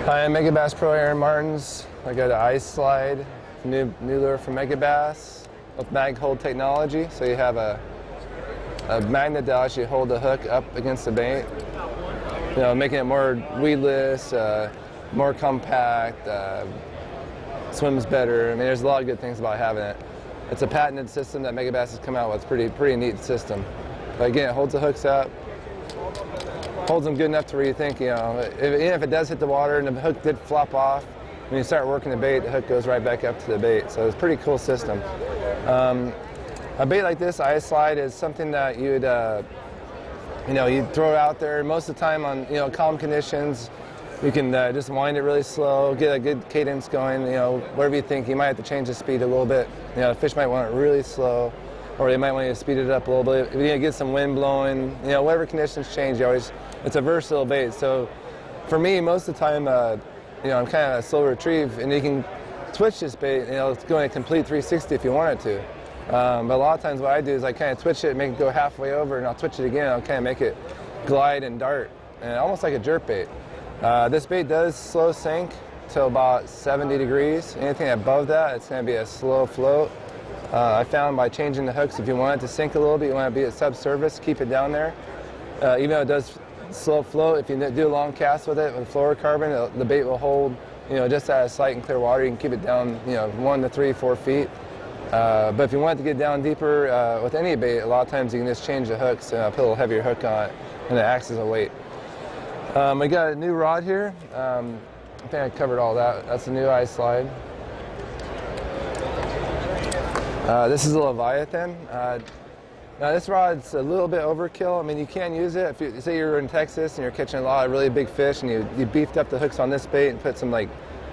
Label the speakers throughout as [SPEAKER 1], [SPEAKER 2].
[SPEAKER 1] Hi, I'm Megabass Pro Aaron Martens. I got an ice slide, new lure from Megabass with mag hold technology. So you have a magnet that allows you to hold the hook up against the bait, you know, making it more weedless, more compact, swims better. I mean, there's a lot of good things about having it. It's a patented system that Megabass has come out with. It's pretty neat system. But again, it holds the hooks up, holds them good enough to where you think, you know, even if it does hit the water and the hook did flop off, when you start working the bait, the hook goes right back up to the bait. So it's a pretty cool system. A bait like this, ice slide, is something that you'd, you know, you'd throw out there. Most of the time on, you know, calm conditions, you can just wind it really slow, get a good cadence going, you know, whatever you think. You might have to change the speed a little bit. You know, the fish might want it really slow, or they might want you to speed it up a little bit. If you get some wind blowing, you know, whatever conditions change, it's a versatile bait. So for me, most of the time, you know, I'm kind of a slow retrieve, and you can twitch this bait, you know, it's going a complete 360 if you want it to. But a lot of times what I do is I kind of twitch it, make it go halfway over, and I'll twitch it again, and I'll kind of make it glide and dart, and almost like a jerk bait. This bait does slow sink till about 70 degrees. Anything above that, it's going to be a slow float. I found by changing the hooks, if you want it to sink a little bit, you want to be at subsurface, keep it down there. Even though it does slow float, if you do a long cast with it with fluorocarbon, the bait will hold, you know, just out of sight in clear water. You can keep it down, you know, 1 to 3, 4 feet. But if you want it to get down deeper with any bait, a lot of times you can just change the hooks, put a little heavier hook on it, and it acts as a weight. We got a new rod here. I think I covered all that. That's a new ice slide. This is a Leviathan. Now this rod's a little bit overkill. I mean, you can use it. If you say you're in Texas and you're catching a lot of really big fish, and you beefed up the hooks on this bait and put some like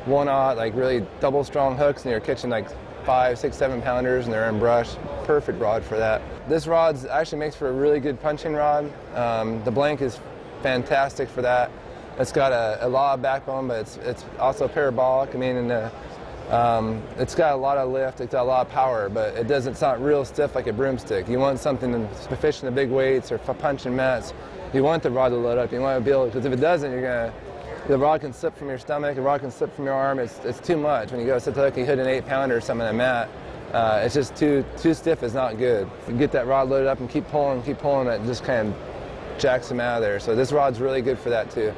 [SPEAKER 1] 1/0, like really double strong hooks, and you're catching like 5, 6, 7 pounders, and they're in brush. Perfect rod for that. This rod actually makes for a really good punching rod. The blank is fantastic for that. It's got a lot of backbone, but it's also parabolic. I mean, it's got a lot of lift, it's got a lot of power, but it's not real stiff like a broomstick. You want something to fish in the big weights or for punching mats. You want the rod to load up. You want to be able, because if it doesn't, the rod can slip from your stomach, the rod can slip from your arm. It's too much. When you go set the hook, you hit an 8-pounder or something on a mat. It's just too stiff. Is not good. You get that rod loaded up and keep pulling, it just kind of jacks them out of there. So this rod's really good for that too.